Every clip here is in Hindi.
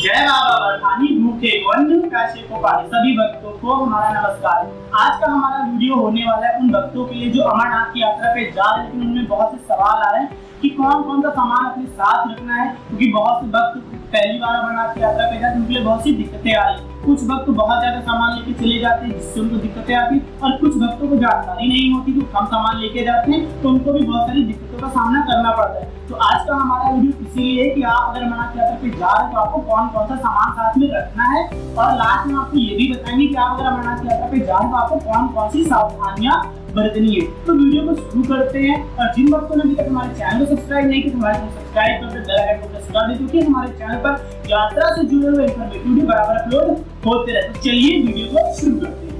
जय बाबा बरहानी भूखे वंदू प्यासे को पानी सभी भक्तों को हमारा नमस्कार। आज का हमारा वीडियो होने वाला है उन भक्तों के लिए जो अमरनाथ की यात्रा पे जा रहे हैं, लेकिन उनमें बहुत से सवाल आ रहे हैं कि कौन कौन सा सामान अपने साथ रखना है, क्योंकि बहुत से भक्त पहली बार अमरनाथ की यात्रा पे जाते हैं, उनके लिए बहुत सी दिक्कतें आ रही हैं। कुछ भक्त बहुत ज्यादा सामान लेके चले जाते हैं जिससे उनको दिक्कतें आती हैं, और कुछ भक्तों को जानकारी नहीं होती तो कम सामान लेके जाते हैं तो उनको भी बहुत सारी दिक्कतों का सामना करना पड़ता है। तो आज का हमारा वीडियो इसीलिए है कि आप अगर अमरनाथ यात्रा पे जा रहे हैं तो आपको कौन कौन सा सामान साथ में रखना है, और लास्ट में आपको ये भी बताएंगे कि आप अगर अमरनाथ यात्रा पे जा रहे हैं तो आपको कौन कौन सी सावधानियां बरतनी है। तो वीडियो को शुरू करते हैं, और जिन भक्तों ने अभी तक हमारे चैनल को सब्सक्राइब नहीं किया तो हमारे चैनल को सब्सक्राइब कर बेल आइकन को प्रेस कर दें, क्योंकि हमारे चैनल पर यात्रा से जुड़े हुए इंफॉर्मेटिव वीडियो बराबर अपलोड होते रहते हैं। तो चलिए वीडियो को शुरू करते हैं।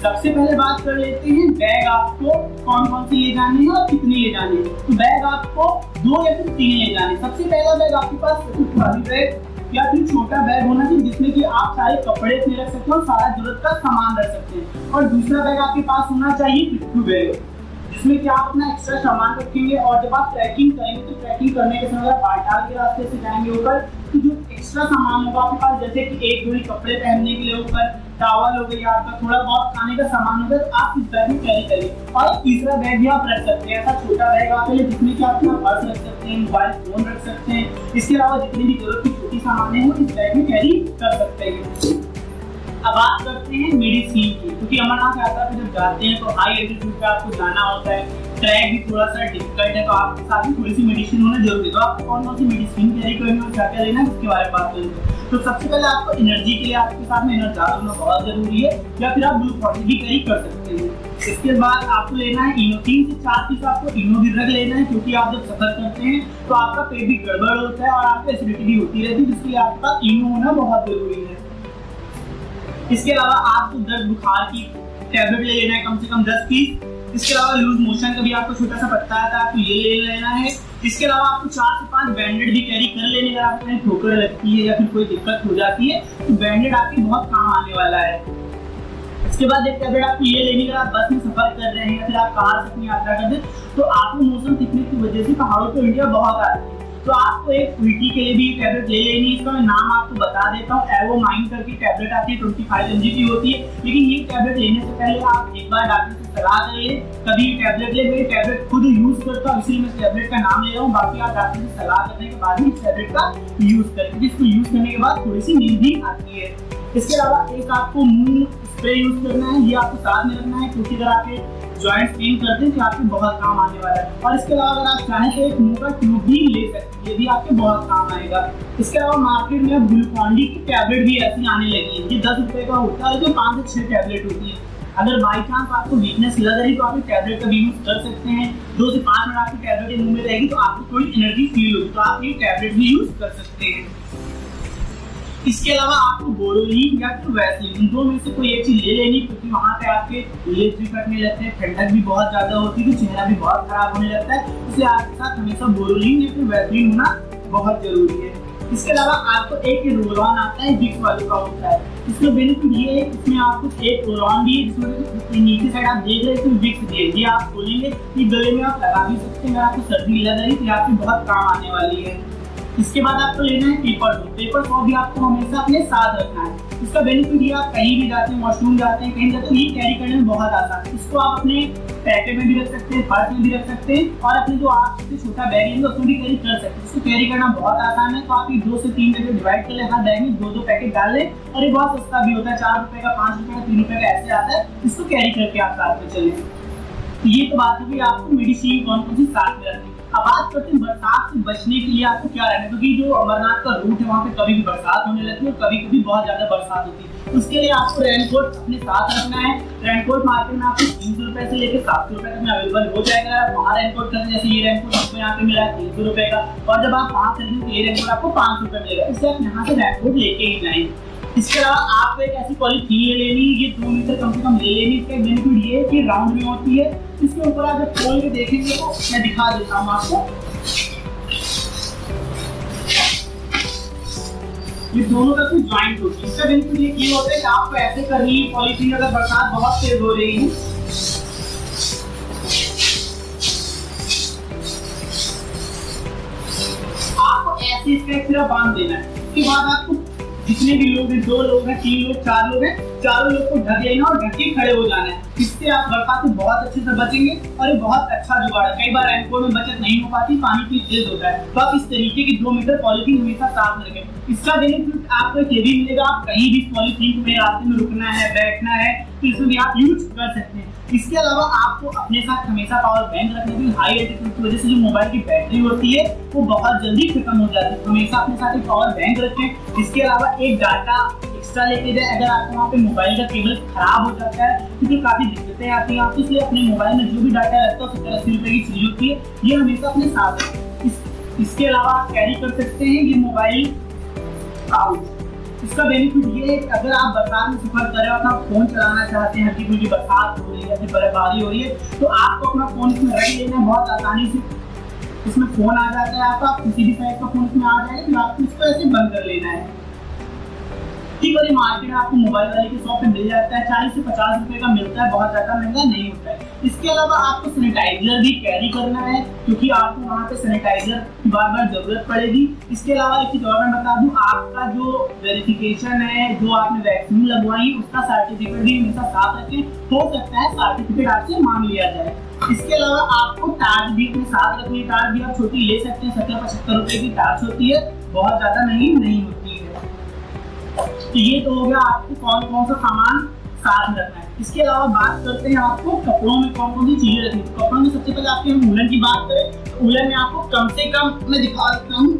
सबसे पहले बात कर लेते हैं बैग आपको कौन कौन से ले जाने हैं और कितने ले जाने हैं। तो बैग आपको 2 या फिर 3 ले जाने हैं। सबसे पहला बैग आपके पास ट्रॉली बैग या फिर छोटा बैग होना चाहिए जिसमें कि आप सारे कपड़े अपने रख सकते हो और सारा जरूरत का सामान रख सकते हैं। और दूसरा बैग आपके पास होना चाहिए पिट्ठू बैग, जिसमें कि आप अपना एक्स्ट्रा सामान रखेंगे, और जब आप ट्रैकिंग करेंगे तो ट्रैकिंग करने के समय पाताल के रास्ते से जाएंगे ऊपर तो जो एक्स्ट्रा सामान होगा आपके पास, जैसे कि एक जोड़ी कपड़े पहनने के लिए ऊपर टॉवल हो गया, आपका थोड़ा बहुत खाने का सामान होगा, तो आप इस बैग में कैरी करिए। और तीसरा बैग भी आप रख सकते हैं, ऐसा छोटा बैग आपके लिए जिसमें कि आप अपना पर्स रख सकते हैं, मोबाइल फोन रख सकते हैं। इसके अलावा जितनी भी जरूरत की छोटी सामान है वो इस बैग में कैरी कर सकते हैं। अब बात करते हैं मेडिसिन की, क्योंकि अमरनाथ यात्रा पे जब जाते हैं तो हाई एल्टीट्यूड पे आपको जाना होता है, ट्रैक भी थोड़ा सा डिफिकल्ट है, तो आपके साथ में थोड़ी सी मेडिसिन होना जरूरी है। तो आपको कौन कौन सी मेडिसिन कैरी करनी है और क्या क्या लेना है उसके बारे में बात करेंगे। तो सबसे पहले आपको एनर्जी के लिए आपके साथ में एनर्जाइजर होना बहुत जरूरी है, या फिर आप ग्लूकोज भी कैरी कर सकते हैं। इसके बाद आपको लेना है इनो, 3 से 4 पीस आपको इनो भी रख लेना है, क्योंकि आप जब सफर करते हैं तो आपका पेट भी गड़बड़ होता है और आपको एसिडिटी भी होती रहती है, जिसके लिए आपके पास इनो होना बहुत जरूरी है। इसके अलावा आपको दर्द बुखार की टैबलेट ले लेना है कम से कम 10 पीस। इसके अलावा लूज मोशन का भी आपको छोटा सा पत्ता आता है, आपको ये ले लेना है। इसके अलावा आपको 4 से 5 बैंडेड भी कैरी कर लेने, अगर आपको कहीं ठोकर लगती है या फिर कोई दिक्कत हो जाती है तो बैंडेड आपकी बहुत काम आने वाला है। इसके बाद एक टैबलेट आपको ये लेनी, अगर आप बस में सफर कर रहे हैं या फिर आप कार से अपनी यात्रा कर रहे हैं तो आपको मौसम सिकनेस की वजह से पहाड़ों पर उल्टियां बहुत आती है, तो आपको एक उल्टी के लिए भी टैबलेट ले लेनी है। इसका मैं नाम आपको बता देता हूँ, एवोमाइन करके टैबलेट आती है, 25 mg की होती है। लेकिन ये टैबलेट लेने से पहले आप एक बार डॉक्टर से सलाह करिए, कभी टैबलेट ले। मैं टैबलेट खुद यूज करता हूँ, इसलिए मैं टैबलेट का नाम ले रहा हूँ। बाकी आप डॉक्टर से सलाह करने के बाद ही टैबलेट का यूज करें, जिसको यूज करने के बाद थोड़ी सी नींद भी आती है। इसके अलावा एक आपको मुंह स्प्रे यूज करना है, ये आपको साथ में रखना है, क्योंकि अगर आपके जॉइंट पेन करते हैं तो आपके बहुत काम आने वाला है। और इसके अलावा अगर आप चाहें तो एक मुंह का ट्यूब भी ले सकते हैं, ये भी आपके बहुत काम आएगा। इसके अलावा मार्केट में ग्लूकॉन-डी की टैबलेट भी ऐसी आने लगी है, ये 10 रुपए का होता है, जो 5 से 6 टैबलेट होती है। अगर बाई चांस आपको वीकनेस लग रही तो आप टैबलेट का भी यूज कर सकते हैं। 2 से 5 मिनट आपकी टैबलेट मुंह में रहेगी तो आपको थोड़ी एनर्जी फील होगी, तो आप ये टैबलेट भी यूज कर सकते हैं। इसके अलावा आपको बोरोलीन या फिर वैसलीन, इन दो में से कोई एक चीज ले लेनी, क्योंकि वहां पे आपके लिप्स भी फटने लगते हैं, ठंडक भी बहुत ज्यादा होती है, तो चेहरा भी बहुत खराब होने लगता है, इसलिए आपके साथ हमेशा बोरोलीन या फिर वैसलीन होना बहुत जरूरी है। इसके अलावा आपको एक रोल ऑन आता है, विक्स वाले का होता है। इसका बेनिफिट ये है, इसमें आपको एक रोल ऑन भी है, जिसमें नीचे साइड आप देख रहे हैं इसमें विक्स दिए, ये आप खोलेंगे ये गले में आप लगा भी सकते हैं। अगर आपको सर्दी लग रही तो आपकी बहुत काम आने वाली है। इसके बाद आपको लेना है पेपर सॉप भी आपको हमेशा अपने साथ रखना है। इसका बेनिफिट ये, आप कहीं भी जाते हैं, वॉशरूम जाते हैं, कहीं जाते हैं, ये कैरी करने में बहुत आसान है। इसको आप अपने पैकेट में भी रख सकते हैं, पर्स में भी रख सकते हैं, और अपने जो आप छोटा बैग है उसमें भी कैरी कर सकते हैं। इसको कैरी करना बहुत आसान है, तो आप ये 2 से 3 जगह डिवाइड कर लें, हर बैग में 2-2 पैकेट डाल लें, और ये बहुत सस्ता भी होता है, 4 रुपए का, 5 रुपए का, 3 रुपए का ऐसे आता है। इसको कैरी करके आप साथ में चलें। तो ये तो बात होगी आपको मेडिसिन कौन कौन सी साथ में रखनी। अब बात करते हैं बरसात से बचने के लिए आपको क्या रहना है, क्योंकि जो अमरनाथ का रूट है वहाँ पे कभी भी बरसात होने लगती है और कभी कभी बहुत ज्यादा बरसात होती है। उसके लिए आपको रेनकोट अपने साथ रखना है। रेनकोट मार्केट में आपको 300 रुपए से लेकर 700 रुपए तक में अवेलेबल हो जाएगा। आप वहाँ रेनकोट खरीदें, जैसे ये रेनकोट आपको यहाँ पे मिला है 300 रुपए का, और जब आप वहाँ खरीदेंगे तो ये रेनकोट आपको 500 रुपए मिलेगा, इसलिए आप यहाँ से रेनकोट लेके ही जाएंगे। इसके अलावा आपको एक ऐसी पॉलीथीन ले लेनी, ये 2 मीटर कम से कम ले लेनी। इसका बेनिफिट ये है कि राउंड में होती है, इसके ऊपर आप जब खोल के देखेंगे तो मैं दिखा देता हूँ आपको, ये दोनों का कोई ज्वाइंट होती है। इसका बेनिफिट ये होता है कि आपको ऐसे करनी है पॉलीथीन, अगर बरसात बहुत तेज हो रही है आपको ऐसे इसका एक सिरा बांध देना है। उसके बाद आपको जितने भी लोग हैं, 2 लोग हैं, 3 लोग, 4 लोग हैं, चारों लोग को ढक लेना और ढक के खड़े हो जाना है। इससे आप बरसात से बहुत अच्छे से बचेंगे और ये बहुत अच्छा जुगाड़ है। कई बार रेनकोट में बचत नहीं हो पाती, पानी की तेज होता है, तो आप इस तरीके की 2 मीटर पॉलीथीन हमेशा साथ में रखें। इसका बेनिफिट आपको ये भी मिलेगा, आप कहीं भी पॉलीथीन में रास्ते में रुकना है, बैठना है, तो इसमें भी आप यूज कर सकते हैं। इसके अलावा आपको अपने साथ हमेशा पावर बैंक रखने की, हाई एल्टीट्यूड की वजह से जो मोबाइल की बैटरी होती है वो बहुत जल्दी खत्म हो जाती है, हमेशा अपने साथ एक पावर बैंक रखें। इसके अलावा एक डाटा एक्स्ट्रा लेके जाए, अगर आपको वहाँ पे मोबाइल का केबल खराब हो जाता है क्योंकि काफी दिक्कतें आती हैं आपको, इसलिए अपने मोबाइल में जो भी डाटा रहता है 70-80 रुपए की चीज होती है, ये हमेशा अपने साथ रखें। इसके अलावा आप कैरी कर सकते हैं ये मोबाइल पाउच। इसका बेनिफिट ये है कि अगर आप बरसात में सफर कर रहे हो, आप फोन चलाना चाहते हैं, हल्की फुल्की बरसात हो रही है, बर्फबारी हो रही है, तो आपको अपना फोन इसमें रख लेना है बहुत आसानी से। इसमें फोन आ जाता है आपका, किसी भी साइज का फोन इसमें आ जाएगा, फिर आपको इसको ऐसे बंद कर लेना है। ठीक है, मार्केट में आपको मोबाइल वाले की शॉप पे मिल जाता है, 40 से 50 रुपए का मिलता है, बहुत ज्यादा महंगा नहीं होता है। इसके अलावा आपको सैनिटाइजर भी कैरी करना है, क्योंकि आपको वहाँ पे सैनिटाइजर की बार बार जरूरत पड़ेगी। इसके अलावा एक चीज और मैं बता दूं, आपका जो वेरिफिकेशन है, जो आपने वैक्सीन लगवाई, उसका सर्टिफिकेट भी हमेशा साथ रखें, हो सकता है सर्टिफिकेट आपसे मांग लिया जाए। इसके अलावा आपको टार्च भी अपने साथ रखनी है, टार्च भी आप छोटी ले सकते हैं, 70-75 रुपए की टार्च होती है, बहुत ज्यादा नहीं होती है। तो ये तो हो गया आपको कौन कौन सा सामान साथ में रखना है। इसके अलावा बात करते हैं आपको कपड़ों में कौन कौन सी चीजें रखनी है। कपड़ों में सबसे पहले आपके हम वूलन की बात करें तो वूलन में आपको कम से कम, मैं दिखा देता हूँ,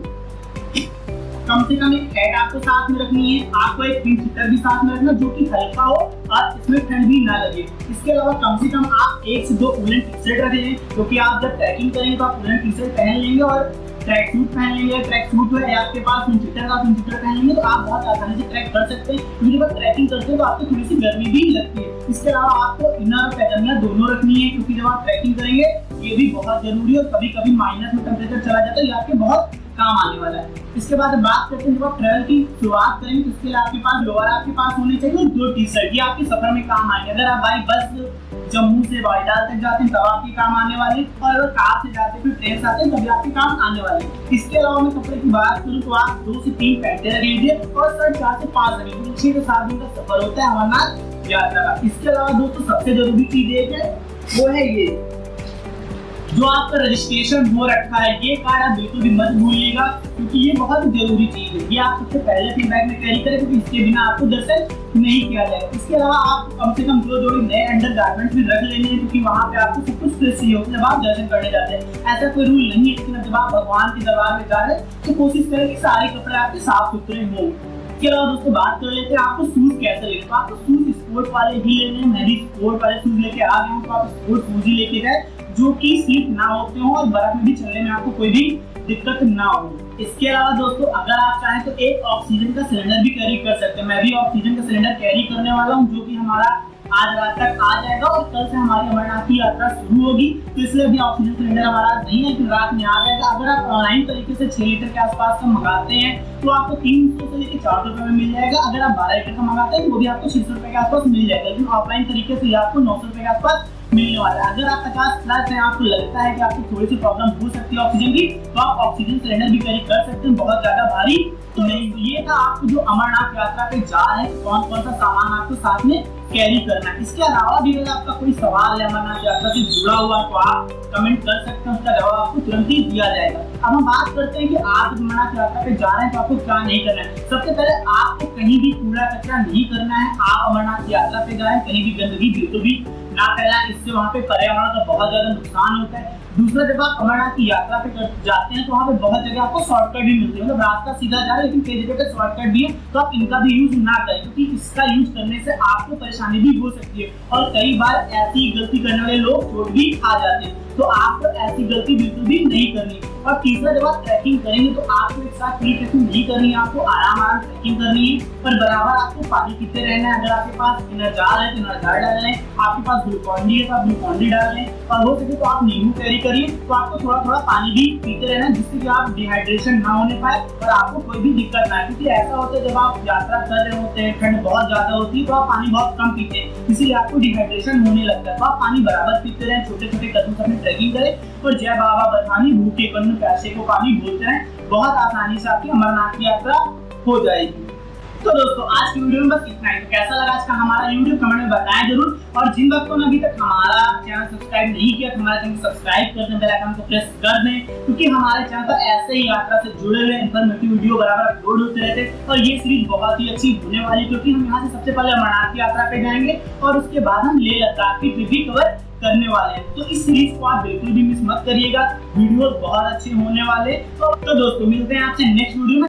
कम से कम एक हैट आपको साथ में रखनी है, आपको एक विंड शीटर भी साथ में रखना जो कि हल्का हो और इसमें ठंड भी ना लगे। इसके अलावा कम से कम आप 1 से 2 वूलन टी शर्ट रखें, क्योंकि आप जब ट्रैकिंग करेंगे तो आप वूलन टी शर्ट पहन लेंगे और ट्रैक सूट पहन लेंगे। ट्रैक सूट है आपके पास, विंड शीटर पहन लेंगे तो आप बहुत आसानी से ट्रैक कर सकते हैं, क्योंकि जब ट्रैकिंग करते हैं तो आपको थोड़ी सी गर्मी भी लगती है। इसके अलावा आपको इनर और पैजामिया दोनों रखनी है, क्योंकि जब आप ट्रैकिंग करेंगे ये भी बहुत जरूरी है और कभी कभी माइनस में टेम्परेचर चला जाता है, ये आपके बहुत काम आने वाला है। इसके बाद बात करते हैं जब आप ट्रैवल की शुरुआत करेंगे तो इसके लिए आपके पास लोअर आपके पास होने चाहिए और 2 टी शर्ट, ये आपके सफर में काम आएंगे। अगर आप बाई बस जम्मू से बाईडाल तक जाते हैं तब आपके काम आने वाले, और अगर कार से जाते हैं फिर ट्रेन से आते हैं तभी आपके काम आने वाले। इसके अलावा मैं कपड़े की बात करूँ तो आप 2 से 3 पैंटे रख लीजिए और शर्ट 4 से 5 रख लीजिए। 6 से 7 दिन का सफर होता है अमरनाथ यात्रा का। इसके अलावा दोस्तों सबसे जरूरी चीज एक है, वो है ये जो आपका रजिस्ट्रेशन हो रखा है, ये कार्ड आप बिल्कुल भी मत भूलिएगा, क्योंकि ये बहुत जरूरी चीज है। ये आप सबसे पहले अपने बैग में कैरी करें, क्योंकि इसके बिना आपको दर्शन नहीं किया जाएगा। इसके अलावा आपको कम से कम 2 जोड़ी नए अंडरगारमेंट्स भी रख लेने हैं, क्योंकि वहाँ पे आपको सब कुछ फ्रेश चाहिए होता है जब आप दर्शन करने जाते हैं। ऐसा कोई रूल नहीं है, लेकिन जब आप भगवान के दरबार में जा रहे हैं तो कोशिश करें कि सारे कपड़े आपके साफ सुथरे हों। इसके अलावा दोस्तों बात कर लेते हैं आपको शूज कैसे लेने। तो आपको शूज स्पोर्ट वाले ही लेने हैं, मैं भी स्पोर्ट वाले शूज लेके आ गया हूँ, तो आप स्पोर्ट शूज ही लेके जाए जो कि स्लिप ना होते हो और बर्फ में भी चलने में आपको कोई भी दिक्कत ना हो। इसके अलावा दोस्तों अगर आप चाहें तो एक ऑक्सीजन का सिलेंडर भी कैरी कर सकते हैं। मैं भी ऑक्सीजन का सिलेंडर कैरी करने वाला हूँ, जो कि हमारा आज रात तक आ जाएगा और कल से हमारी अमरनाथ की यात्रा शुरू होगी, तो इसलिए अभी ऑक्सीजन सिलेंडर हमारा नहीं है, लेकिन रात में आ जाएगा। अगर आप ऑनलाइन तरीके से 6 लीटर के आसपास का मंगाते हैं तो आपको 300 से लेकर 400 रुपए में मिल जाएगा। अगर आप 12 लीटर का मंगाते हैं तो वो भी आपको 600 रुपए के आसपास मिल जाएगा, लेकिन ऑफलाइन तरीके से आपको 900 रुपए के आसपास मिलने वाला है। अगर आप 50+ हैं, आपको लगता है कि आपको थोड़ी सी प्रॉब्लम हो सकती है ऑक्सीजन की, तो आप ऑक्सीजन सिलेंडर भी कैरी कर सकते हैं, बहुत ज्यादा भारी तो नहीं। ये था आपको जो अमरनाथ यात्रा पे जा रहे हैं कौन कौन सा सामान आपको साथ में कैरी करना है। इसके अलावा भी अगर आपका कोई सवाल है अमरनाथ यात्रा से जुड़ा हुआ तो आप कमेंट कर सकते हैं, उसका जवाब आपको तुरंत ही दिया जाएगा। अब हम बात करते हैं कि आप अमरनाथ यात्रा पे जा रहे हैं तो आपको क्या नहीं करना है। सबसे पहले आपको कहीं भी कूड़ा कचरा नहीं करना है। आप अमरनाथ यात्रा पे जा रहे हैं, कहीं भी गंदगी बिल्कुल भी ना फैलाएं, इससे वहाँ पे पर्यावरण का बहुत ज्यादा नुकसान होता है। दूसरा, जब आप अमरनाथ की यात्रा पे जाते हैं तो वहाँ पे बहुत जगह आपको शॉर्टकट भी मिलते हैं, मतलब रास्ता सीधा जा रहा है लेकिन कई जगह पे शॉर्टकट भी है, तो आप इनका भी यूज ना करें, क्योंकि इसका यूज करने से आपको परेशानी भी हो सकती है और कई बार ऐसी गलती करने वाले लोग चोट भी खा जाते हैं, तो आपको ऐसी गलती बिल्कुल भी नहीं करनी। और तीसरा, जब आप ट्रैकिंग करेंगे तो आपको एक साथ पूरी ट्रैकिंग नहीं करनी है, आपको आराम आराम ट्रैकिंग करनी है, पर बराबर आपको पानी पीते रहना है। अगर आपके पास एनर्जार है तो एनर्जार डाल लें, आपके पास ग्लूकॉन डी है तो आप ग्लूकॉन डी डाल लें, और हो सके तो आप नींबू कैरी करिए, तो आपको थोड़ा थोड़ा पानी भी पीते रहना है, जिससे कि आप डिहाइड्रेशन ना होने पाए और आपको कोई भी दिक्कत ना आए। क्योंकि ऐसा होता है जब आप यात्रा कर रहे होते हैं, ठंड बहुत ज्यादा होती है, तो आप पानी बहुत कम पीते हैं, इसीलिए आपको डिहाइड्रेशन होने लगता है। तो आप पानी बराबर पीते रहें, छोटे छोटे कदम से अपनी ट्रैकिंग करें और जय बाबा बरहानी भूखे कन्न प्यासे को पानी बोलते रहें। बहुत आसानी से आपकी अमरनाथ की यात्रा हो जाएगी। तो दोस्तों आज की वीडियो में बस इतना ही। तो कैसा लगा आज का हमारा वीडियो कमेंट में बताएं जरूर। और जिन भक्तों ने अभी तक हमारा चैनल सब्सक्राइब नहीं किया तो हमारे चैनल को सब्सक्राइब कर दें, बेल आइकन को प्रेस कर दें, क्योंकि हमारे चैनल पर ऐसे ही यात्रा से जुड़े हुए इन्फॉर्मेटिव वीडियो बराबर अपलोड होते रहते हैं। और ये सीरीज बहुत ही अच्छी होने वाली है, क्योंकि हम यहाँ से सबसे पहले अमरनाथ की यात्रा पे जाएंगे और उसके बाद हम लेह लद्दाख की ट्रिप भी कवर करने वाले हैं। तो इस सीरीज को आप बिल्कुल भी मिस मत करिएगा, वीडियोस बहुत अच्छे होने वाले। तो दोस्तों मिलते हैं आपसे नेक्स्ट वीडियो में।